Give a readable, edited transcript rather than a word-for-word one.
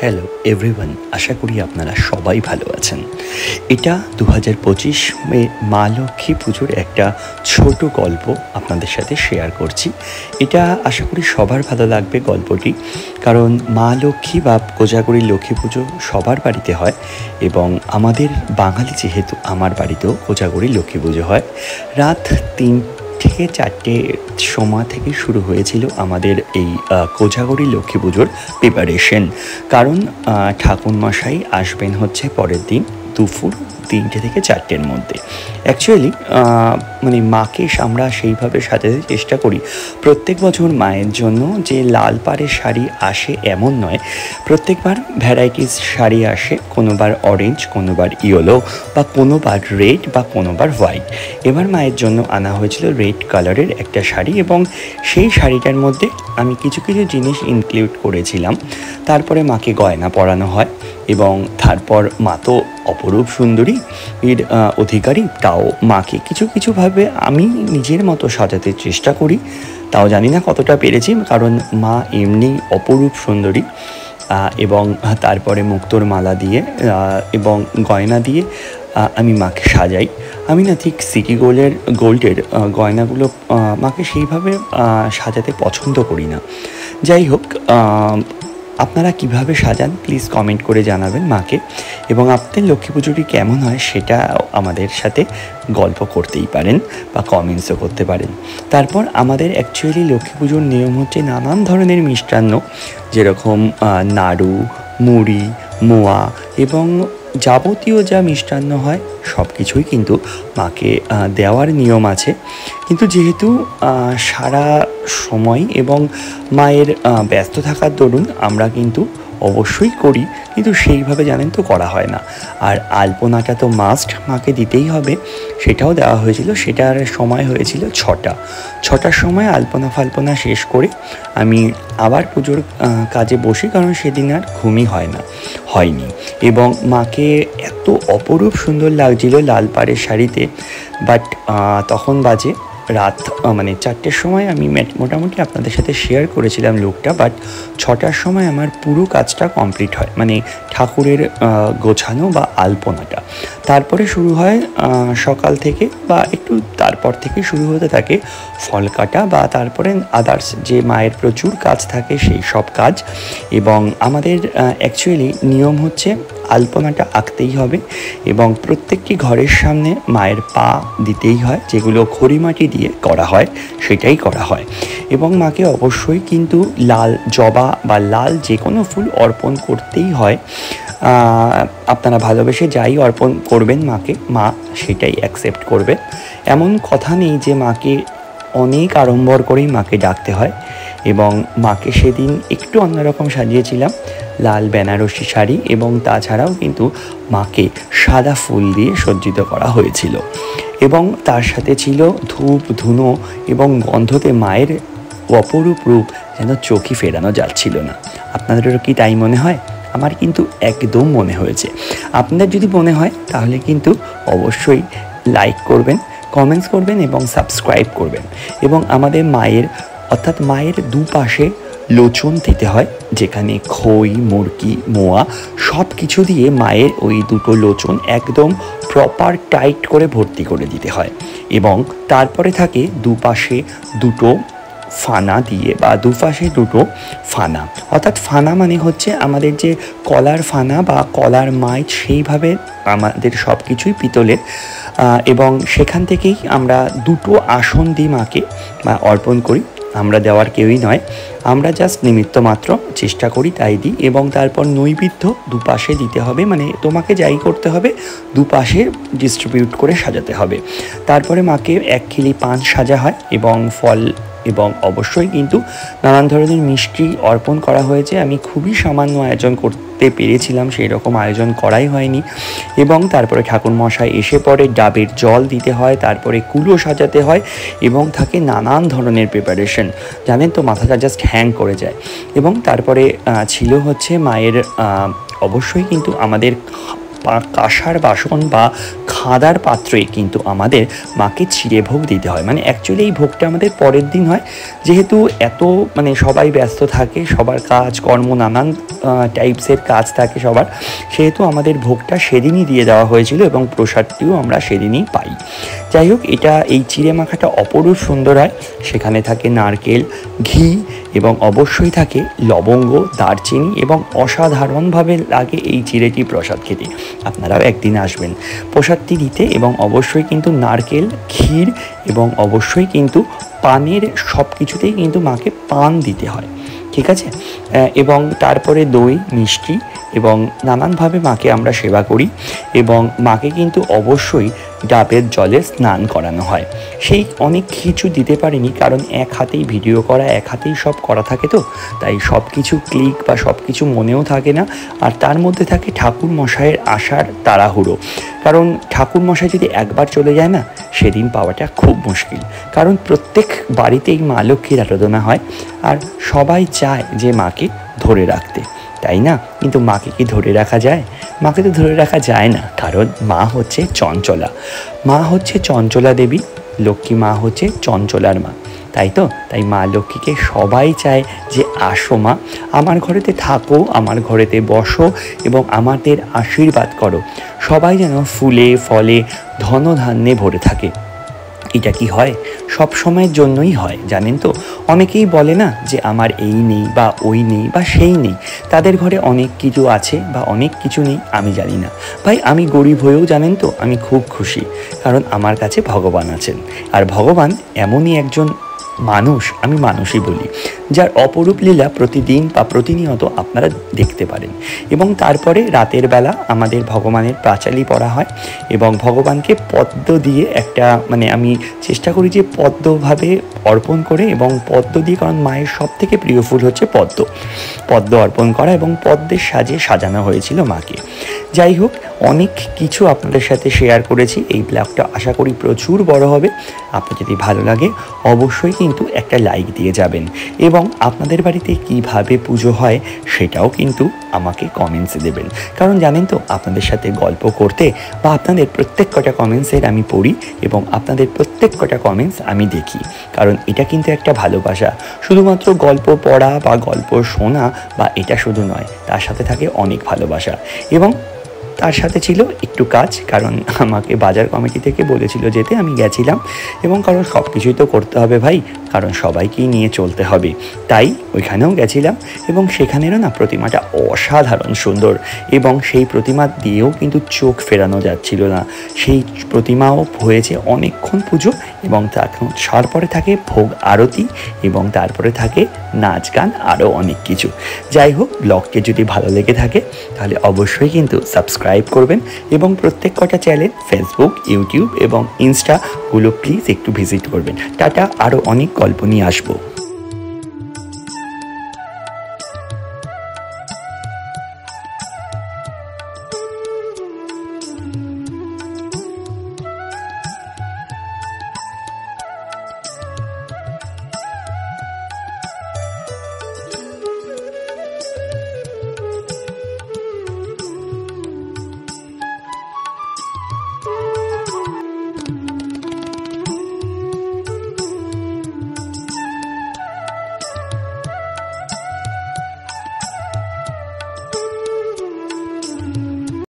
Hello everyone, আশা করি আপনারা সবাই ভালো আছেন। এটা 2025 মা লক্ষ্মী পুজোর একটা ছোট গল্প আপনাদের সাথে শেয়ার করছি। এটা আশা করি সবার ভালো লাগবে গল্পটি, কারণ মা লক্ষ্মী বা কোজাগরী লক্ষ্মী পুজো সবার বাড়িতে হয় এবং আমাদের বাঙালি যেহেতু আমার বাড়িতেও কোজাগরী লক্ষ্মী পুজো হয়। রাত 3 থেকে 4টের সময় থেকে শুরু হয়েছিল আমাদের এই কোজাগরী লক্ষ্মী পুজোর প্রিপারেশন। কারণ ঠাকুরমশাই আসবেন হচ্ছে পরের দিন দুপুর 3টে থেকে 4টের মধ্যে। অ্যাকচুয়ালি মাকে আমরা সেইভাবে সাজাতে চেষ্টা করি। প্রত্যেক বছর মায়ের জন্য যে লাল পাড়ের শাড়ি আসে এমন নয়, প্রত্যেকবার ভ্যারাইটিস শাড়ি আসে, কোনোবার অরেঞ্জ, কোনোবার ইয়েলো, বা কোনোবার রেড, বা কোনোবার হোয়াইট। এবার মায়ের জন্য আনা হয়েছিল রেড কালারের একটা শাড়ি এবং সেই শাড়িটার মধ্যে আমি কিছু কিছু জিনিস ইনক্লুড করেছিলাম। তারপরে মাকে গয়না পরানো হয় এবং তারপর মা তো অপরূপ সুন্দরী এর অধিকারী, তাও মাকে কিছু কিছুভাবে আমি নিজের মতো সাজাতে চেষ্টা করি। তাও জানি না কতটা পেরেছি, কারণ মা এমনি অপরূপ সুন্দরী। এবং তারপরে মুক্তোর মালা দিয়ে এবং গয়না দিয়ে আমি মাকে সাজাই। আমি না ঠিক সিটি গোল্ডের গয়নাগুলো মাকে সেইভাবে সাজাতে পছন্দ করি না। যাই হোক, আপনারা কিভাবে সাজান প্লিজ কমেন্ট করে জানাবেন মাকে, এবং আপনাদের লক্ষ্মী পুজোটি কেমন হয় সেটা আমাদের সাথে গল্প করতেই পারেন বা কমেন্টসও করতে পারেন। তারপর আমাদের অ্যাকচুয়ালি লক্ষ্মী পুজোর নিয়ম হচ্ছে নানান ধরনের মিষ্টান্ন, যেরকম নাড়ু, মুড়ি, মোয়া এবং যাবতীয় যা মিষ্টান্ন হয় সব কিছুই কিন্তু মাকে দেওয়ার নিয়ম আছে। কিন্তু যেহেতু সারা সময় এবং মায়ের ব্যস্ত থাকার দরুন আমরা কিন্তু অবশ্যই করি, কিন্তু সেইভাবে জানেন তো করা হয় না। আর আলপনাটা তো মাস্ট মাকে দিতেই হবে, সেটাও দেওয়া হয়েছিল। সেটার সময় হয়েছিল 6টার সময় আলপনা ফালপনা শেষ করে আমি আবার পুজোর কাজে বসি, কারণ সেদিন আর ঘুমই হয়নি। এবং মাকে এত অপরূপ সুন্দর লাগছিল লাল পাড়ের শাড়িতে। বাট তখন বাজে রাত 4টের সময় আমি মোটামুটি আপনাদের সাথে শেয়ার করেছিলাম লুকটা। বাট 6টার সময় আমার পুরো কাজটা কমপ্লিট হয়, ঠাকুরের গোছানো বা আলপনাটা। তারপরে শুরু হয় সকাল থেকে বা একটু তারপর থেকে শুরু হতে থাকে ফল কাটা, বা তারপরে আদার্স যে মায়ের প্রচুর কাজ থাকে সেই সব কাজ। এবং আমাদের অ্যাকচুয়ালি নিয়ম হচ্ছে আলপনাটা আঁকতেই হবে এবং প্রত্যেকটি ঘরের সামনে মায়ের পা দিতেই হয়, যেগুলো খড়িমাটি দিয়ে করা হয় সেটাই করা হয়। এবং মাকে অবশ্যই কিন্তু লাল জবা বা লাল যে কোনো ফুল অর্পণ করতেই হয়। আপনারা ভালোবেসে যাই অর্পণ করবেন মাকে, মা সেটাই অ্যাকসেপ্ট করবে। এমন কথা নেই যে মাকে অনেক আড়ম্বর করেই মাকে ডাকতে হয়। এবং মাকে সেদিন একটু অন্যরকম সাজিয়েছিলাম, লাল বেনারসি শাড়ি, এবং তাছাড়াও কিন্তু মাকে সাদা ফুল দিয়ে সজ্জিত করা হয়েছিল। এবং তার সাথে ছিল ধূপ, ধুনো এবং গন্ধতে মায়ের অপরূপ রূপ যেন চোখই ফেরানো যাচ্ছিল না। আপনাদেরও কি তাই মনে হয়? আমার কিন্তু একদম মনে হয়েছে। আপনাদের যদি মনে হয় তাহলে কিন্তু অবশ্যই লাইক করবেন, কমেন্টস করবেন এবং সাবস্ক্রাইব করবেন। এবং আমাদের মায়ের দুপাশে লোচন দিতে হয়, যেখানে খই, মুরকি, মোয়া সব কিছু দিয়ে মায়ের ওই দুটো লোচন একদম প্রপার টাইট করে ভর্তি করে দিতে হয়। এবং তারপরে থাকে দুপাশে দুটো ফানা দিয়ে, বা দুপাশে দুটো ফানা, অর্থাৎ ফানা হচ্ছে আমাদের যে কলার ফানা বা কলার মাইচ, সেইভাবে আমাদের সব কিছুই পিতলের। এবং সেখান থেকেই আমরা দুটো আসন দিই মাকে বা অর্পণ করি। আমরা দেওয়ার কেউই নয়, আমরা জাস্ট নিমিত্ত মাত্র চেষ্টা করি তাই দিই। এবং তারপর নৈবেদ্য দুপাশে দিতে হবে, তোমাকে যাই করতে হবে দুপাশে ডিস্ট্রিবিউট করে সাজাতে হবে। তারপরে মাকে 1 খিলি পান সাজা হয় এবং ফল, এবং অবশ্যই কিন্তু নানান ধরনের মিষ্টি অর্পণ করা হয়েছে। আমি খুবই সামান্য আয়োজন করতে পেরেছিলাম, সেই রকম আয়োজন করাই হয়নি। এবং তারপরে ঠাকুরমশাই এসে পরে ডাবের জল দিতে হয়, তারপরে কুলো সাজাতে হয় এবং থাকে নানান ধরনের প্রিপারেশন, জানেন তো মাথাটা জাস্ট হ্যাং করে যায়। এবং তারপরে ছিল হচ্ছে মায়ের অবশ্যই কিন্তু আমাদের কাঁসার বাসন বা খাদার পাত্রে কিন্তু আমাদের মাকে চিড়ে ভোগ দিতে হয়। মানে অ্যাকচুয়ালি এই ভোগটা আমাদের পরের দিন হয়, যেহেতু এত মানে সবাই ব্যস্ত থাকে, সবার কাজ কর্ম নানান টাইপসের কাজ থাকে সবার, সেহেতু আমাদের ভোগটা সেদিনই দিয়ে দেওয়া হয়েছিল এবং প্রসাদটিও আমরা সেদিনই পাই। যাই হোক, এই চিড়ে মাখাটা অপরূপ সুন্দর হয়। সেখানে থাকে নারকেল, ঘি এবং অবশ্যই থাকে লবঙ্গ, দারচিনি এবং অসাধারণভাবে লাগে এই চিড়েটি প্রসাদ খেতে। আপনারাও একদিন আসবেন প্রসাদটি দিতে। এবং অবশ্যই কিন্তু নারকেল, ক্ষীর এবং অবশ্যই কিন্তু পানের সব কিছুতেই কিন্তু মাকে পান দিতে হয়, ঠিক আছে। এবং তারপরে দই, মিষ্টি এবং নানানভাবে মাকে আমরা সেবা করি। এবং মাকে কিন্তু অবশ্যই ডাবের জলে স্নান করানো হয়। সেই অনেক কিছু দিতে পারিনি, কারণ এক হাতেই ভিডিও করা, এক হাতেই সব করা থাকে, তো তাই সব কিছু ক্লিক বা সব কিছু মনেও থাকে না। আর তার মধ্যে থাকে ঠাকুর মশাইয়ের আসার তাড়াহুড়ো, কারণ ঠাকুর মশাই যদি একবার চলে যায় না, সেদিন পাওয়াটা খুব মুশকিল। কারণ প্রত্যেক বাড়িতেই মা লক্ষ্মীর আরাধনা হয়, আর সবাই চায় যে মাকে ধরে রাখতে, তাই না? কিন্তু মাকে কি ধরে রাখা যায়? মাকে তো ধরে রাখা যায় না, কারণ মা হচ্ছে চঞ্চলা। মা হচ্ছে চঞ্চলা দেবী, লক্ষ্মী মা হচ্ছে চঞ্চলার মা, তাই তো। তাই মা লক্ষ্মীকে সবাই চায় যে আসো মা, আমার ঘরেতে থাকো, আমার ঘরেতে বসো এবং আমাদের আশীর্বাদ করো। সবাই যেন ফুলে ফলে ধনধান্যে ভরে থাকে। এটা কি হয়? সব সময়ের জন্যই হয়, জানেন তো। অনেকেই বলে না যে আমার এই নেই বা ওই নেই বা সেই নেই, তাদের ঘরে অনেক কিছু আছে বা অনেক কিছু নেই, আমি জানি না। ভাই, আমি গরিব হয়েও জানেন তো আমি খুব খুশি, কারণ আমার কাছে ভগবান আছেন। আর ভগবান এমনই একজন মানুষ, আমি মানুষই বলি, যার অপরূপ লীলা প্রতিদিন বা প্রতিনিয়ত আপনারা দেখতে পারেন। এবং তারপরে রাতের বেলা আমাদের ভগবানের পাঁচালি পড়া হয় এবং ভগবানকে পদ্ম দিয়ে একটা মানে আমি চেষ্টা করি যে পদ্মভাবে অর্পণ করে, এবং পদ্ম দিয়ে, কারণ মায়ের সব থেকে প্রিয় ফুল হচ্ছে পদ্ম অর্পণ করা এবং পদ্মের সাজে সাজানো হয়েছিল মাকে। যাই হোক, অনেক কিছু আপনাদের সাথে শেয়ার করেছি। এই ব্লগটা আশা করি প্রচুর বড় হবে। আপনার যদি ভালো লাগে অবশ্যই কিন্তু একটা লাইক দিয়ে যাবেন, এবং আপনাদের বাড়িতে কিভাবে পুজো হয় সেটাও কিন্তু আমাকে কমেন্টসে দেবেন। কারণ জানেন তো, আপনাদের সাথে গল্প করতে বা আপনাদের প্রত্যেক কটা কমেন্টসের আমি পড়ি এবং আপনাদের প্রত্যেক কটা কমেন্টস আমি দেখি, কারণ এটা কিন্তু একটা ভালোবাসা। শুধুমাত্র গল্প পড়া বা গল্প শোনা বা এটা শুধু নয়, তার সাথে থাকে অনেক ভালোবাসা। এবং তার সাথে ছিল একটু কাজ, কারণ আমাকে বাজার কমিটি থেকে বলেছিল যেতে, আমি গেছিলাম। এবং কারণ সব কিছুই তো করতে হবে ভাই, কারণ সবাইকেই নিয়ে চলতে হবে, তাই ওইখানেও গেছিলাম। এবং সেখানেরও না প্রতিমাটা অসাধারণ সুন্দর, এবং সেই প্রতিমা দিয়েও কিন্তু চোখ ফেরানো যাচ্ছিল না। সেই প্রতিমাও হয়েছে অনেকক্ষণ পুজো, এবং তারপরে থাকে ভোগ আরতি, এবং তারপরে থাকে নাচ গান, আরও অনেক কিছু। যাই হোক, ব্লগটি যদি ভালো লেগে থাকে তাহলে অবশ্যই কিন্তু সাবস্ক্রাইব করবেন, এবং প্রত্যেক কটা চ্যানেল ফেসবুক, ইউটিউব এবং ইনস্টাগুলো প্লিজ একটু ভিজিট করবেন। টাটা, আরও অনেক গল্প নিয়ে আসবো।